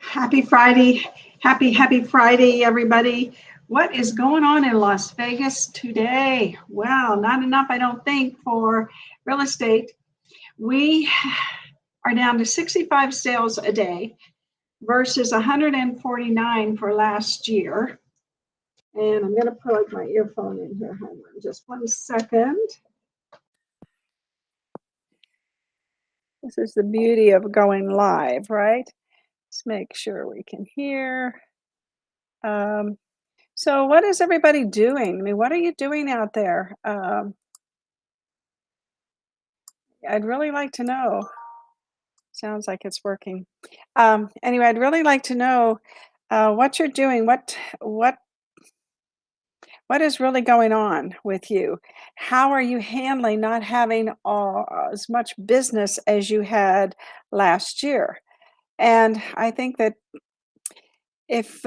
Happy Friday. Happy Friday, everybody. What is going on in Las Vegas today? Well, not enough, I don't think, for real estate. We are down to 65 sales a day versus 149 for last year. And I'm going to plug my earphone in here. Hold on just 1 second. This is the beauty of going live, right? Let's make sure we can hear. So what is everybody doing? I mean, what are you doing out there? I'd really like to know. Sounds like it's working. Anyway, I'd really like to know what you're doing. What is really going on with you? How are you handling not having as much business as you had last year? And I think that if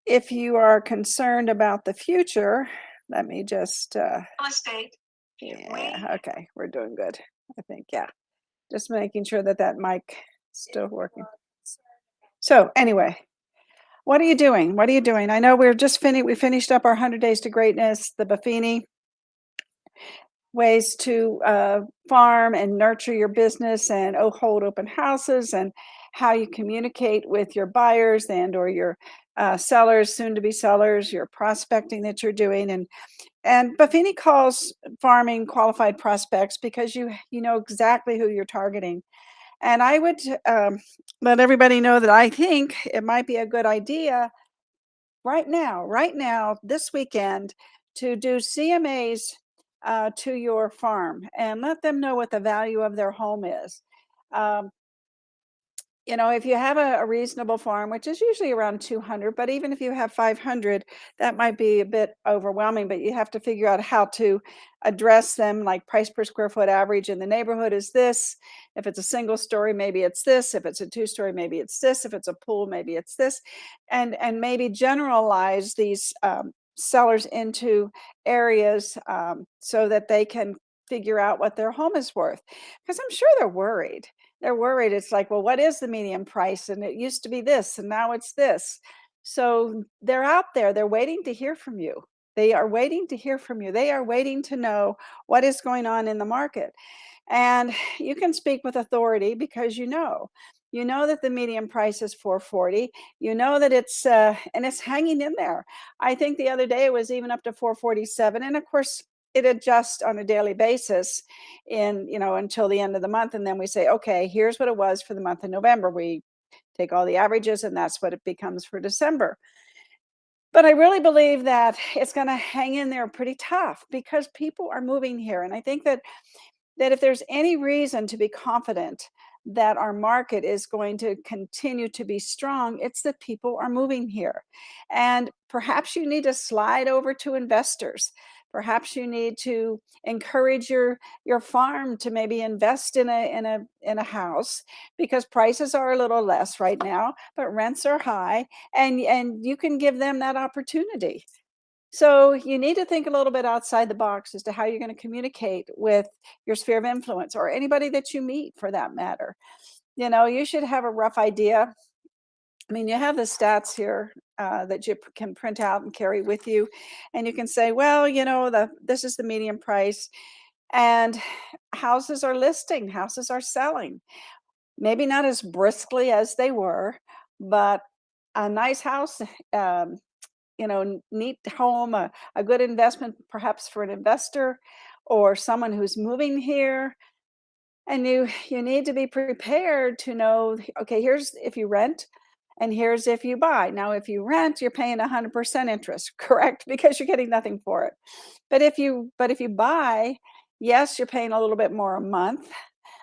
if you are concerned about the future, let me just Real estate. yeah, okay, we're doing good. I think, yeah. Just making sure that that mic is still working. So anyway, what are you doing? What are you doing? I know we finished up our 100 Days to Greatness, the Buffini ways to farm and nurture your business and hold open houses and how you communicate with your buyers and or your sellers, soon to be sellers, your prospecting that you're doing. And Buffini calls farming qualified prospects because you know exactly who you're targeting. And I would let everybody know that I think it might be a good idea right now, this weekend, to do CMAs to your farm and let them know what the value of their home is. Um, if you have a reasonable farm, which is usually around 200, but even if you have 500, that might be a bit overwhelming, but you have to figure out how to address them, like price per square foot average in the neighborhood is this. If it's a single story, maybe it's this. If it's a two-story, maybe it's this. If it's a pool, maybe it's this. And maybe generalize these sellers into areas so that they can figure out what their home is worth. Because I'm sure they're worried. It's like, well, what is the median price? And it used to be this, and now it's this. So they're out there. They're waiting to hear from you. They are waiting to hear from you. They are waiting to know what is going on in the market. And you can speak with authority because you know that the median price is 440. You know that it's and it's hanging in there. I think the other day it was even up to 447. And of course, it adjusts on a daily basis until the end of the month. And then we say, okay, here's what it was for the month of November. We take all the averages and that's what it becomes for December. But I really believe that it's going to hang in there pretty tough because people are moving here. And I think that if there's any reason to be confident that our market is going to continue to be strong, it's that people are moving here. And perhaps you need to slide over to investors. Perhaps you need to encourage your farm to maybe invest in a house because prices are a little less right now, but rents are high, and you can give them that opportunity. So you need to think a little bit outside the box as to how you're going to communicate with your sphere of influence or anybody that you meet for that matter. You should have a rough idea. I mean, you have the stats here that you can print out and carry with you. And you can say, well, this is the median price. And houses are listing, houses are selling. Maybe not as briskly as they were, but a nice house, neat home, a good investment perhaps for an investor or someone who's moving here. And you need to be prepared to know, okay, here's if you rent and here's if you buy. Now, if you rent, you're paying 100% interest, correct? Because you're getting nothing for it. But if you buy, yes, you're paying a little bit more a month,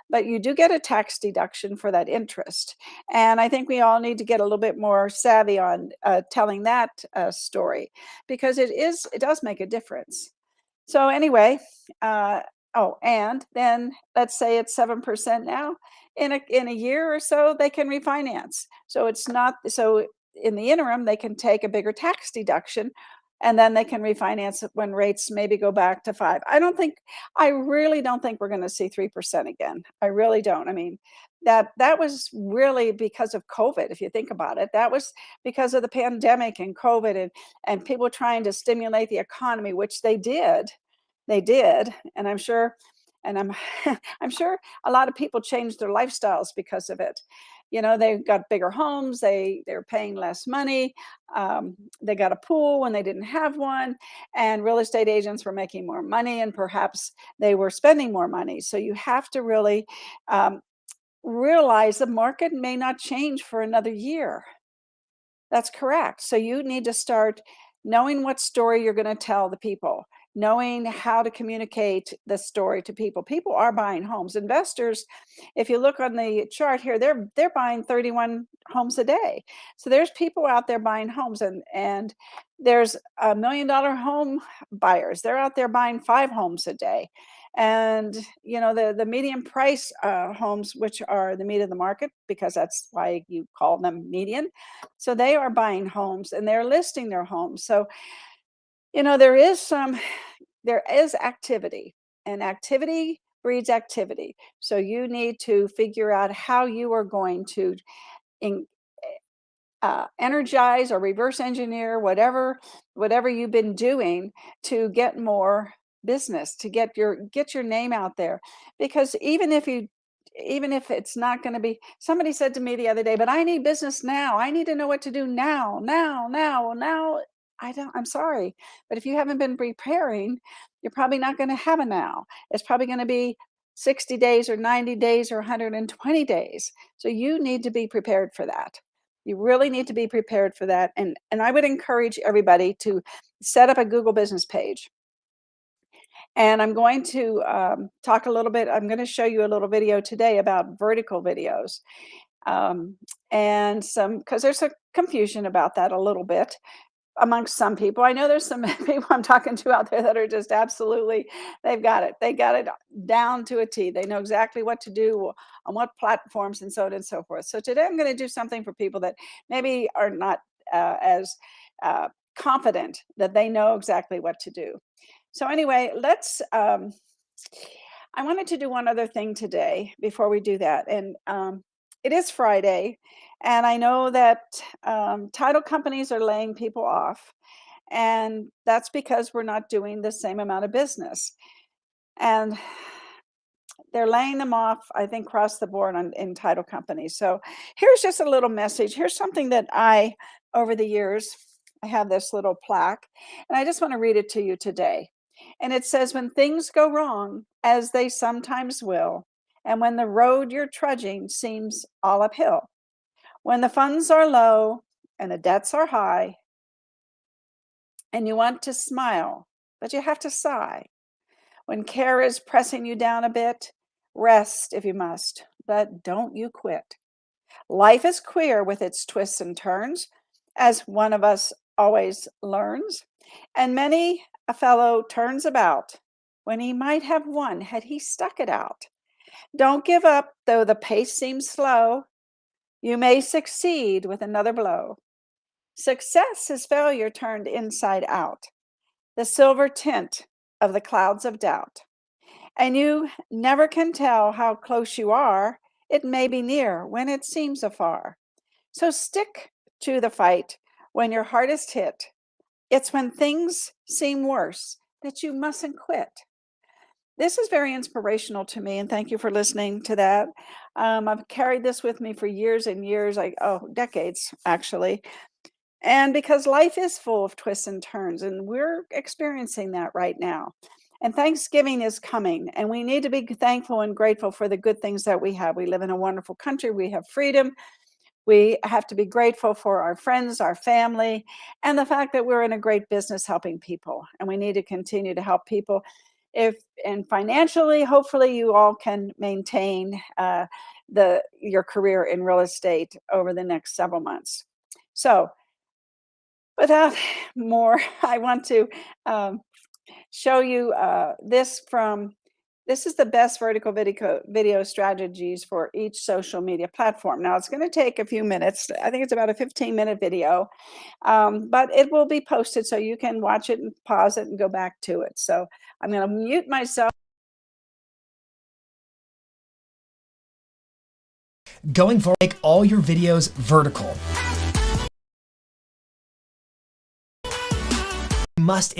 but you do get a tax deduction for that interest. And I think we all need to get a little bit more savvy on telling that story because it does make a difference. So anyway, and then let's say it's 7% now. In a year or so, they can refinance. So it's not so. In the interim, they can take a bigger tax deduction and then they can refinance it when rates maybe go back to 5. I really don't think we're going to see 3% again. I really don't. I mean, that was really because of COVID. If you think about it, that was because of the pandemic and COVID, and people trying to stimulate the economy, which they did, and I'm sure, and I'm I'm sure a lot of people changed their lifestyles because of it. They got bigger homes, they're paying less money, they got a pool when they didn't have one, and real estate agents were making more money, and perhaps they were spending more money. So you have to really realize the market may not change for another year. That's correct. So you need to start knowing what story you're going to tell the people, knowing how to communicate the story to people. People are buying homes. Investors, if you look on the chart here, they're buying 31 homes a day. So there's people out there buying homes, and there's $1 million home buyers. They're out there buying 5 homes a day. And the median price homes, which are the meat of the market, because that's why you call them median, so they are buying homes and they're listing their homes. So, there is activity, and activity breeds activity. So you need to figure out how you are going to in, energize or reverse engineer whatever you've been doing to get more business, to get your name out there. Because even if it's not going to be, somebody said to me the other day, but I need business now, I need to know what to do now, now. I'm sorry, but if you haven't been preparing, you're probably not going to have a now. It's probably going to be 60 days or 90 days or 120 days. So you need to be prepared for that. You really need to be prepared for that. And I would encourage everybody to set up a Google business page. And I'm going to talk a little bit. I'm going to show you a little video today about vertical videos. Um, and because there's a confusion about that a little bit amongst some people. I know there's some people I'm talking to out there that are just absolutely, they've got it. They got it down to a T. They know exactly what to do on what platforms and so on and so forth. So today I'm going to do something for people that maybe are not as confident that they know exactly what to do. So anyway, I wanted to do one other thing today before we do that. And it is Friday, and I know that title companies are laying people off, and that's because we're not doing the same amount of business. And they're laying them off, I think, across the board in title companies. So here's just a little message. Here's something that over the years, I have this little plaque, and I just want to read it to you today. And it says, when things go wrong, as they sometimes will, and when the road you're trudging seems all uphill, when the funds are low and the debts are high, and you want to smile, but you have to sigh, when care is pressing you down a bit, rest if you must, but don't you quit. Life is queer with its twists and turns, as one of us always learns, and many a fellow turns about when he might have won had he stuck it out. Don't give up, though the pace seems slow. You may succeed with another blow. Success is failure turned inside out, the silver tint of the clouds of doubt. And you never can tell how close you are. It may be near when it seems afar. So stick to the fight when your heart is hit. It's when things seem worse that you mustn't quit. This is very inspirational to me, and thank you for listening to that. I've carried this with me for years and years, decades actually. And because life is full of twists and turns, and we're experiencing that right now. And Thanksgiving is coming, and we need to be thankful and grateful for the good things that we have. We live in a wonderful country, we have freedom. We have to be grateful for our friends, our family, and the fact that we're in a great business helping people. And we need to continue to help people. And financially, hopefully, you all can maintain your career in real estate over the next several months. So, without more, I want to show you this from This is the best vertical video strategies for each social media platform. Now, it's going to take a few minutes. I think it's about a 15-minute video, but it will be posted so you can watch it and pause it and go back to it. So I'm going to mute myself. Going forward, make all your videos vertical. You must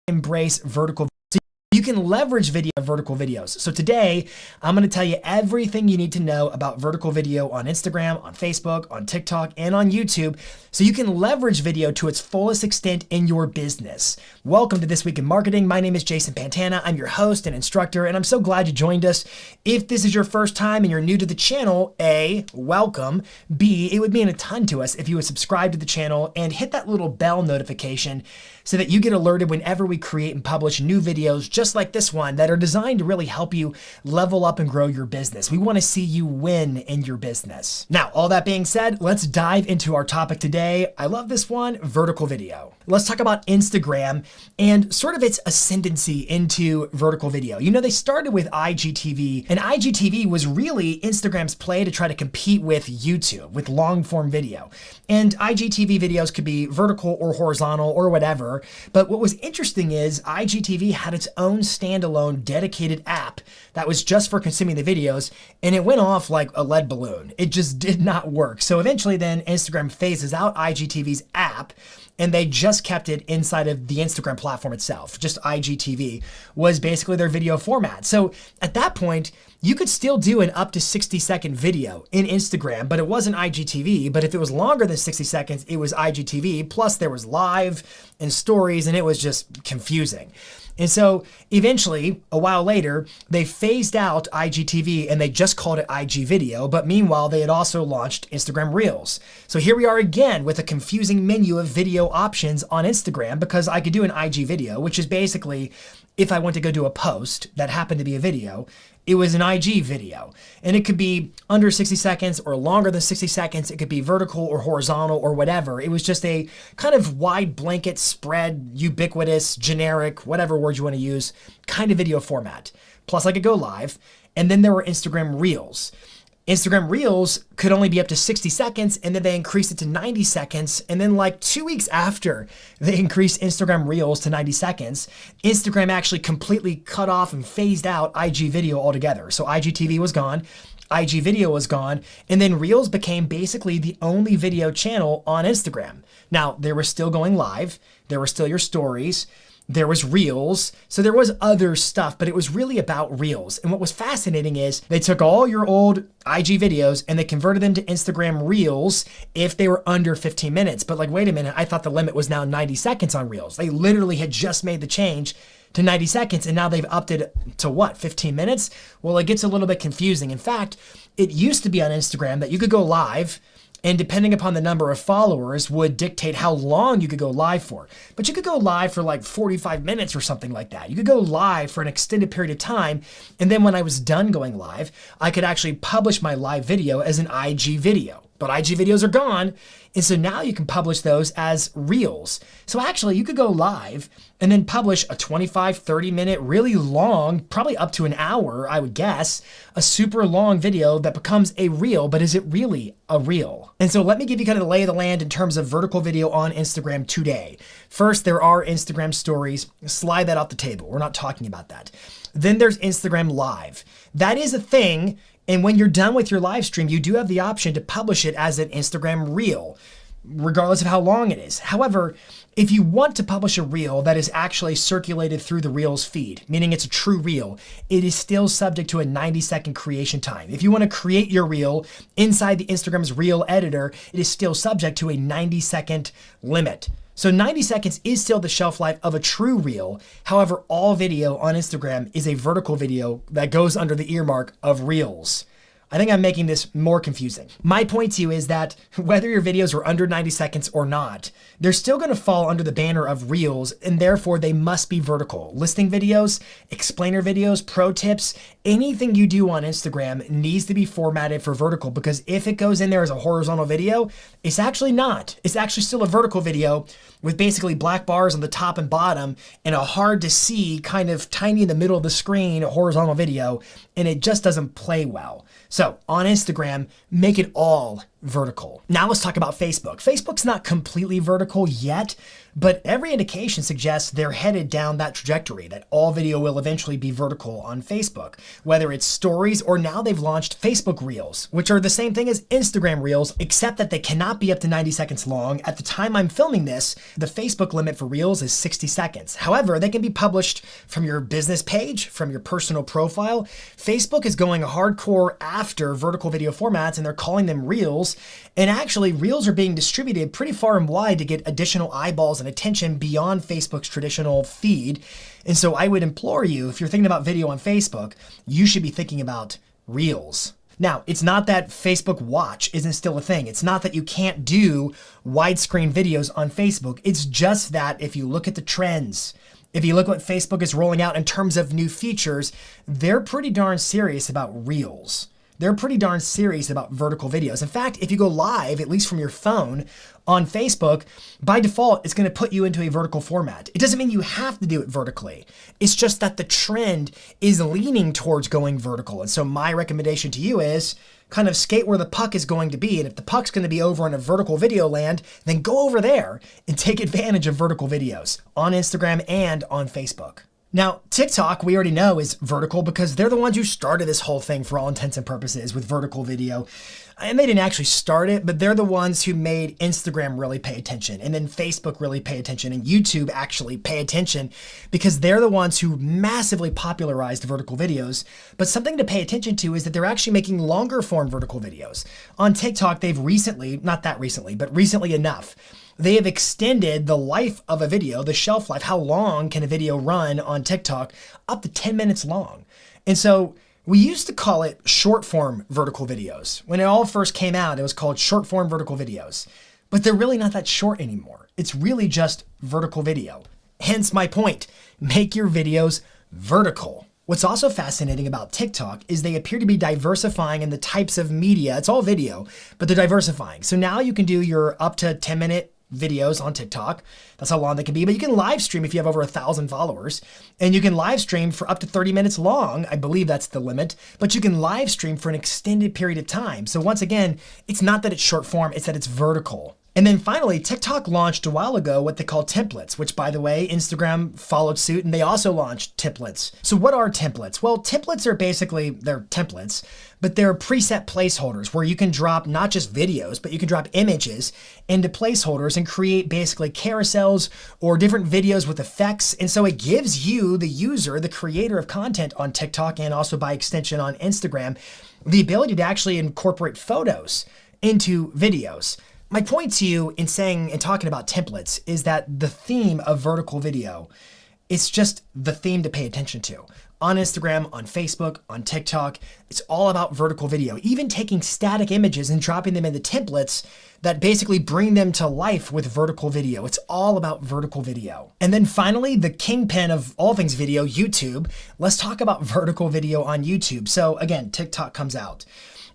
embrace vertical. So you can leverage vertical videos. So today, I'm going to tell you everything you need to know about vertical video on Instagram, on Facebook, on TikTok, and on YouTube, so you can leverage video to its fullest extent in your business. Welcome to This Week in Marketing. My name is Jason Pantana. I'm your host and instructor, and I'm so glad you joined us. If this is your first time and you're new to the channel, A, welcome. B, it would mean a ton to us if you would subscribe to the channel and hit that little bell notification so that you get alerted whenever we create and publish new videos just like this one that are designed to really help you level up and grow your business. We want to see you win in your business. Now, all that being said, let's dive into our topic today. I love this one, vertical video. Let's talk about Instagram and sort of its ascendancy into vertical video. You know, they started with IGTV, and IGTV was really Instagram's play to try to compete with YouTube, with long form video. And IGTV videos could be vertical or horizontal or whatever. But what was interesting is IGTV had its own standalone dedicated app that was just for consuming the videos, and it went off like a lead balloon. It just did not work. So eventually then Instagram phases out IGTV's app, and they just kept it inside of the Instagram platform itself. Just IGTV was basically their video format. So at that point, you could still do an up to 60-second video in Instagram, but it wasn't IGTV. But if it was longer than 60 seconds, it was IGTV. Plus there was live and stories, and it was just confusing. And so eventually, a while later, they phased out IGTV and they just called it IG Video. But meanwhile, they had also launched Instagram Reels. So here we are again with a confusing menu of video options on Instagram, because I could do an IG Video, which is basically if I went to go do a post that happened to be a video, it was an IG video. And it could be under 60 seconds or longer than 60 seconds. It could be vertical or horizontal or whatever. It was just a kind of wide blanket spread, ubiquitous, generic, whatever word you want to use, kind of video format. Plus I could go live. And then there were Instagram Reels. Instagram Reels could only be up to 60 seconds, and then they increased it to 90 seconds. And then like 2 weeks after they increased Instagram Reels to 90 seconds, Instagram actually completely cut off and phased out IG Video altogether. So IGTV was gone, IG Video was gone, and then Reels became basically the only video channel on Instagram. Now, they were still going live, there were still your stories, there was Reels, so there was other stuff, but it was really about Reels. And what was fascinating is they took all your old IG videos and they converted them to Instagram Reels if they were under 15 minutes. But like, wait a minute, I thought the limit was now 90 seconds on Reels. They literally had just made the change to 90 seconds, and now they've upped it to what, 15 minutes? Well, it gets a little bit confusing. In fact, it used to be on Instagram that you could go live, and depending upon the number of followers would dictate how long you could go live for. But you could go live for like 45 minutes or something like that. You could go live for an extended period of time. And then when I was done going live, I could actually publish my live video as an IG video. But IG videos are gone. And so now you can publish those as Reels. So actually you could go live and then publish a 25, 30-minute, really long, probably up to an hour, I would guess, a super long video that becomes a Reel, but is it really a Reel? And so let me give you kind of the lay of the land in terms of vertical video on Instagram today. First, there are Instagram stories. Slide that off the table. We're not talking about that. Then there's Instagram Live. That is a thing. And when you're done with your live stream, you do have the option to publish it as an Instagram Reel, regardless of how long it is. However, if you want to publish a Reel that is actually circulated through the Reels feed, meaning it's a true Reel, it is still subject to a 90-second creation time. If you want to create your Reel inside the Instagram's Reel editor, it is still subject to a 90-second limit. So 90 seconds is still the shelf life of a true Reel. However, all video on Instagram is a vertical video that goes under the earmark of Reels. I think I'm making this more confusing. My point to you is that whether your videos are under 90 seconds or not, they're still going to fall under the banner of Reels, and therefore they must be vertical. Listing videos, explainer videos, pro tips, anything you do on Instagram needs to be formatted for vertical, because if it goes in there as a horizontal video, it's actually not. It's actually still a vertical video with basically black bars on the top and bottom and a hard to see, kind of tiny in the middle of the screen, horizontal video, and it just doesn't play well. So on Instagram, make it all vertical. Now let's talk about Facebook. Facebook's not completely vertical yet, but every indication suggests they're headed down that trajectory, that all video will eventually be vertical on Facebook, whether it's stories or now they've launched Facebook Reels, which are the same thing as Instagram Reels, except that they cannot be up to 90 seconds long. At the time I'm filming this, the Facebook limit for Reels is 60 seconds. However, they can be published from your business page, from your personal profile. Facebook is going hardcore after vertical video formats, and they're calling them Reels. And actually, Reels are being distributed pretty far and wide to get additional eyeballs and attention beyond Facebook's traditional feed. And so I would implore you, if you're thinking about video on Facebook, you should be thinking about Reels. Now, it's not that Facebook Watch isn't still a thing. It's not that you can't do widescreen videos on Facebook. It's just that if you look at the trends, if you look what Facebook is rolling out in terms of new features, they're pretty darn serious about Reels. They're pretty darn serious about vertical videos. In fact, if you go live, at least from your phone, on Facebook, by default, it's going to put you into a vertical format. It doesn't mean you have to do it vertically. It's just that the trend is leaning towards going vertical. And so my recommendation to you is kind of skate where the puck is going to be. And if the puck's going to be over in a vertical video land, then go over there and take advantage of vertical videos on Instagram and on Facebook. Now, TikTok, we already know, is vertical because they're the ones who started this whole thing for all intents and purposes with vertical video. And they didn't actually start it, but they're the ones who made Instagram really pay attention, and then Facebook really pay attention, and YouTube actually pay attention, because they're the ones who massively popularized vertical videos. But something to pay attention to is that they're actually making longer form vertical videos. On TikTok, they've recently, not that recently, but recently enough, they have extended the life of a video, the shelf life, how long can a video run on TikTok, up to 10 minutes long. And so we used to call it short form vertical videos. When it all first came out, it was called short form vertical videos. But they're really not that short anymore. It's really just vertical video. Hence my point, make your videos vertical. What's also fascinating about TikTok is they appear to be diversifying in the types of media. It's all video, but they're diversifying. So now you can do your up to 10-minute videos on TikTok. That's how long they can be, but you can live stream if you have over 1,000 followers, and you can live stream for up to 30 minutes long. I believe that's the limit, but you can live stream for an extended period of time. So once again, it's not that it's short form, it's that it's vertical. And then finally, TikTok launched a while ago what they call templates, which, by the way, Instagram followed suit and they also launched templates. So what are templates? Well, templates are basically, they're templates, but they're preset placeholders where you can drop not just videos, but you can drop images into placeholders and create basically carousels or different videos with effects. And so it gives you, the user, the creator of content on TikTok and also by extension on Instagram, the ability to actually incorporate photos into videos. My point to you in saying and talking about templates is that the theme of vertical video, it's just the theme to pay attention to. On Instagram, on Facebook, on TikTok, it's all about vertical video. Even taking static images and dropping them into templates that basically bring them to life with vertical video. It's all about vertical video. And then finally, the kingpin of all things video, YouTube. Let's talk about vertical video on YouTube. So again, TikTok comes out.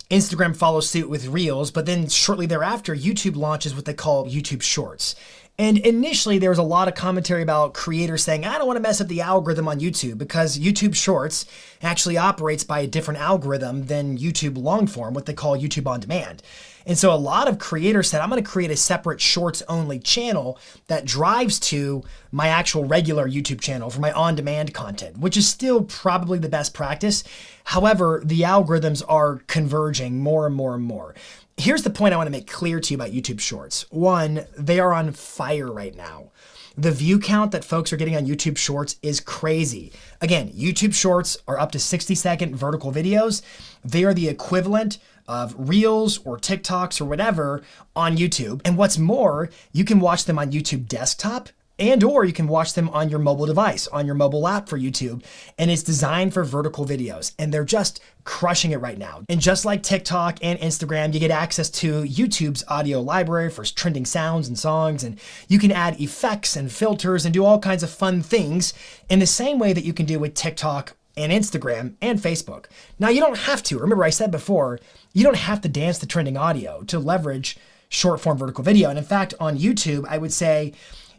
Instagram follows suit with Reels, but then shortly thereafter, YouTube launches what they call YouTube Shorts. And initially, there was a lot of commentary about creators saying, I don't want to mess up the algorithm on YouTube because YouTube Shorts actually operates by a different algorithm than YouTube long form, what they call YouTube On Demand. And so a lot of creators said, I'm going to create a separate Shorts only channel that drives to my actual regular YouTube channel for my on-demand content, which is still probably the best practice. However, the algorithms are converging more and more and more. Here's the point I want to make clear to you about YouTube Shorts. One, they are on fire right now. The view count that folks are getting on YouTube Shorts is crazy. Again, YouTube Shorts are up to 60-second vertical videos. They are the equivalent of Reels or TikToks or whatever on YouTube. And what's more, you can watch them on YouTube desktop, And or you can watch them on your mobile device, on your mobile app for YouTube. And it's designed for vertical videos. And they're just crushing it right now. And just like TikTok and Instagram, you get access to YouTube's audio library for trending sounds and songs. And you can add effects and filters and do all kinds of fun things in the same way that you can do with TikTok and Instagram and Facebook. Now, you don't have to. Remember, I said before, you don't have to dance to trending audio to leverage short form vertical video. And in fact, on YouTube, I would say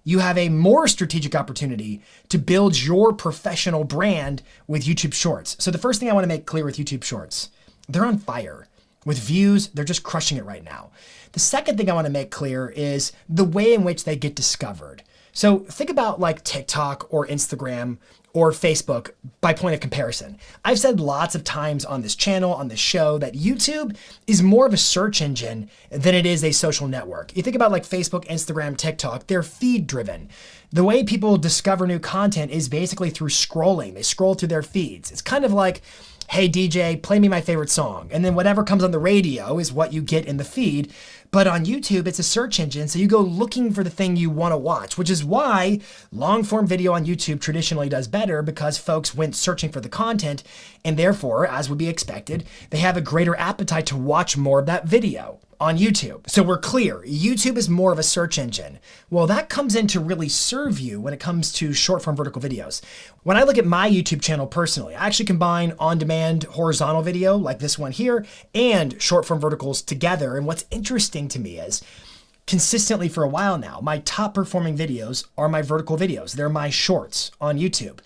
you have a more strategic opportunity to build your professional brand with YouTube Shorts. So the first thing I want to make clear with YouTube Shorts, they're on fire. With views, they're just crushing it right now. The second thing I want to make clear is the way in which they get discovered. So think about like TikTok or Instagram or Facebook by point of comparison. I've said lots of times on this channel, on this show, that YouTube is more of a search engine than it is a social network. You think about like Facebook, Instagram, TikTok, they're feed driven. The way people discover new content is basically through scrolling. They scroll through their feeds. It's kind of like, hey DJ, play me my favorite song. And then whatever comes on the radio is what you get in the feed. But on YouTube, it's a search engine, so you go looking for the thing you want to watch, which is why long form video on YouTube traditionally does better, because folks went searching for the content, and therefore, as would be expected, they have a greater appetite to watch more of that video on YouTube. So we're clear, YouTube is more of a search engine. Well, that comes in to really serve you when it comes to short form vertical videos. When I look at my YouTube channel personally, I actually combine on-demand horizontal video like this one here and short form verticals together. And what's interesting to me is consistently for a while now, my top performing videos are my vertical videos. They're my shorts on YouTube.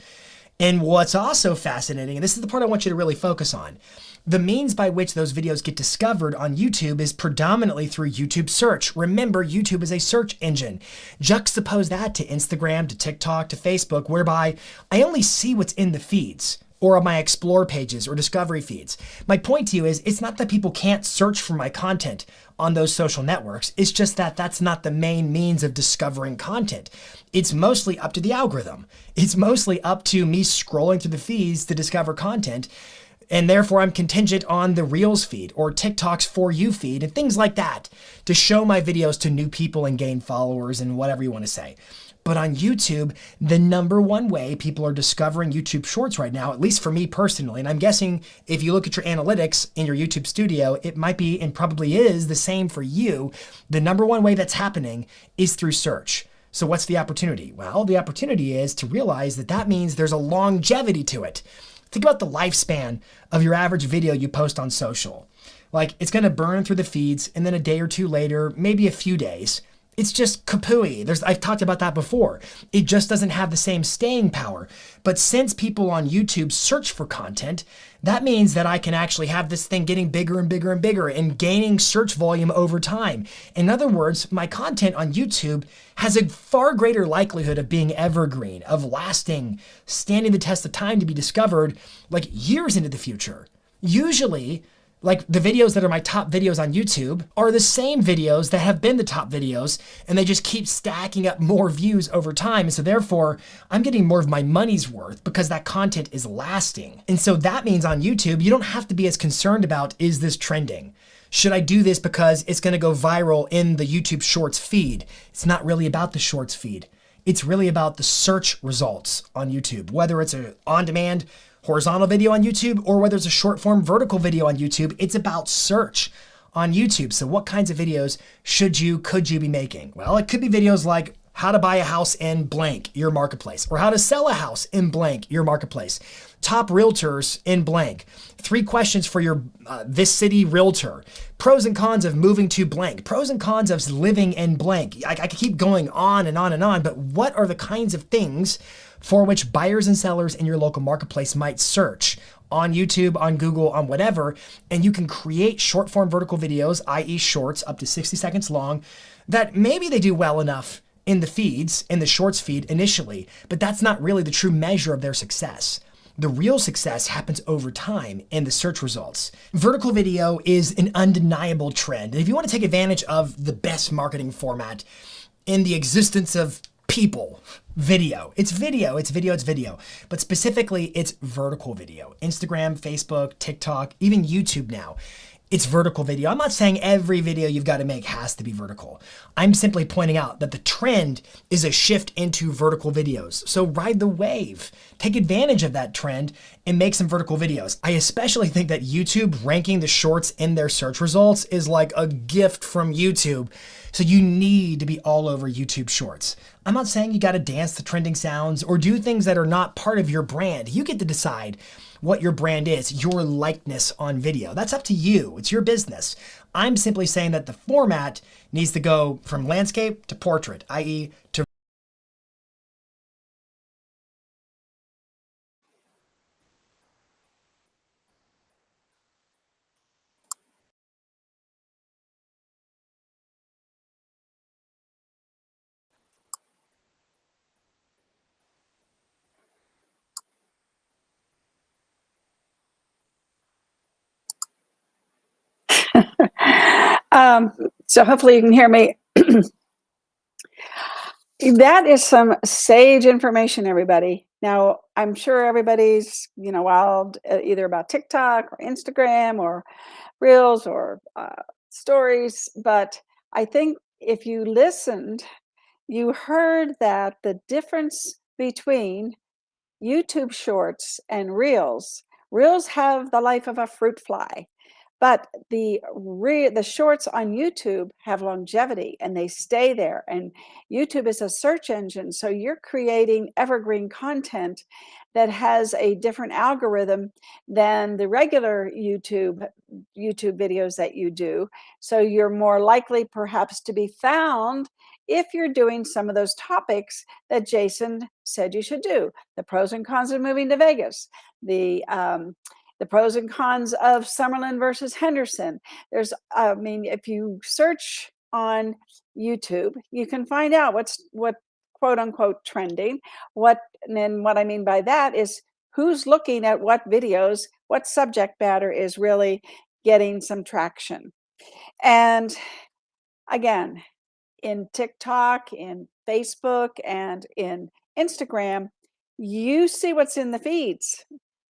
And what's also fascinating, and this is the part I want you to really focus on, the means by which those videos get discovered on YouTube is predominantly through YouTube search. Remember, YouTube is a search engine. Juxtapose that to Instagram, to TikTok, to Facebook, whereby I only see what's in the feeds or on my explore pages or discovery feeds. My point to you is it's not that people can't search for my content on those social networks. It's just that that's not the main means of discovering content. It's mostly up to the algorithm. It's mostly up to me scrolling through the feeds to discover content. And therefore, I'm contingent on the Reels feed or TikTok's For You feed and things like that to show my videos to new people and gain followers and whatever you want to say. But on YouTube, the number one way people are discovering YouTube Shorts right now, at least for me personally, and I'm guessing if you look at your analytics in your YouTube studio, it might be and probably is the same for you. The number one way that's happening is through search. So what's the opportunity? Well, the opportunity is to realize that that means there's a longevity to it. Think about the lifespan of your average video you post on social. Like, it's going to burn through the feeds, and then a day or two later, maybe a few days, it's just kapooey. I've talked about that before. It just doesn't have the same staying power. But since people on YouTube search for content, that means that I can actually have this thing getting bigger and bigger and bigger and gaining search volume over time. In other words, my content on YouTube has a far greater likelihood of being evergreen, of lasting, standing the test of time to be discovered like years into the future. Usually, like the videos that are my top videos on YouTube are the same videos that have been the top videos, and they just keep stacking up more views over time. And so therefore, I'm getting more of my money's worth because that content is lasting. And so that means on YouTube, you don't have to be as concerned about, is this trending? Should I do this because it's going to go viral in the YouTube Shorts feed? It's not really about the Shorts feed. It's really about the search results on YouTube, whether it's an on-demand horizontal video on YouTube or whether it's a short form vertical video on YouTube. It's about search on YouTube. So what kinds of videos could you be making? Well, it could be videos like how to buy a house in blank, your marketplace, or how to sell a house in blank, your marketplace. Top realtors in blank. 3 questions for your this city realtor. Pros and cons of moving to blank. Pros and cons of living in blank. I could keep going on and on and on, but what are the kinds of things for which buyers and sellers in your local marketplace might search on YouTube, on Google, on whatever, and you can create short form vertical videos, i.e. shorts up to 60 seconds long, that maybe they do well enough in the feeds, in the shorts feed initially, but that's not really the true measure of their success. The real success happens over time in the search results. Vertical video is an undeniable trend. And if you want to take advantage of the best marketing format in the existence of people, video. It's video. But specifically, it's vertical video. Instagram, Facebook, TikTok, even YouTube now. it's vertical video. I'm not saying every video you've got to make has to be vertical. I'm simply pointing out that the trend is a shift into vertical videos. So ride the wave, take advantage of that trend and make some vertical videos. I especially think that YouTube ranking the shorts in their search results is like a gift from YouTube. So you need to be all over YouTube Shorts. I'm not saying you got to dance to trending sounds or do things that are not part of your brand. You get to decide what your brand is, your likeness on video. That's up to you. It's your business. I'm simply saying that the format needs to go from landscape to portrait, i.e. to So hopefully you can hear me. That is some sage information, everybody. Now, I'm sure everybody's, wild either about TikTok or Instagram or Reels or stories. But I think if you listened, you heard that the difference between YouTube Shorts and Reels have the life of a fruit fly. But the shorts on YouTube have longevity and they stay there. And YouTube is a search engine, so you're creating evergreen content that has a different algorithm than the regular YouTube videos that you do. So you're more likely perhaps to be found if you're doing some of those topics that Jason said you should do. The pros and cons of moving to Vegas, the pros and cons of Summerlin versus Henderson. If you search on YouTube, you can find out what quote unquote trending. And what I mean by that is who's looking at what videos, what subject matter is really getting some traction. And again, in TikTok, in Facebook, and in Instagram, you see what's in the feeds.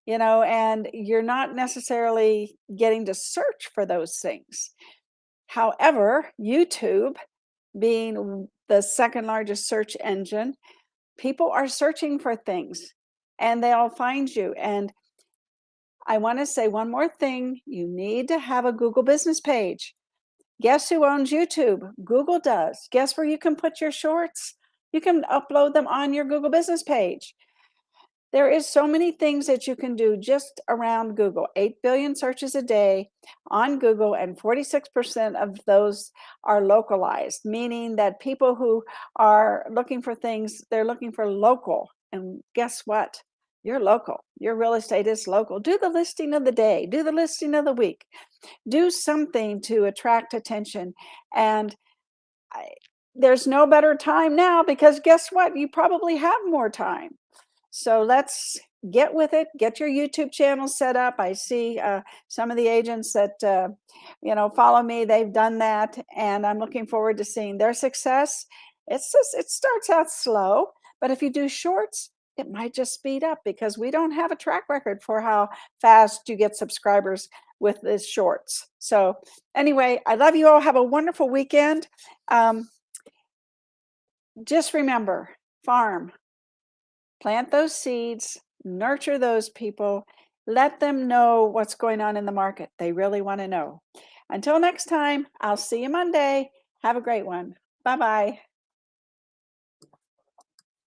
And you're not necessarily getting to search for those things. However, YouTube being the second largest search engine, people are searching for things and they'll find you. And I want to say one more thing. You need to have a Google business page. Guess who owns YouTube? Google does. Guess where you can put your shorts? You can upload them on your Google business page. There is so many things that you can do just around Google. 8 billion searches a day on Google, and 46% of those are localized, meaning that people who are looking for things, they're looking for local. And guess what? You're local. Your real estate is local. Do the listing of the day. Do the listing of the week. Do something to attract attention. And there's no better time now because guess what? You probably have more time. So let's get with it. Get your YouTube channel set up. I see some of the agents that, follow me. They've done that. And I'm looking forward to seeing their success. It starts out slow, but if you do shorts, it might just speed up because we don't have a track record for how fast you get subscribers with this shorts. So anyway, I love you all. Have a wonderful weekend. Just remember, farm. Plant those seeds, nurture those people, let them know what's going on in the market. They really want to know. Until next time, I'll see you Monday. Have a great one. Bye-bye.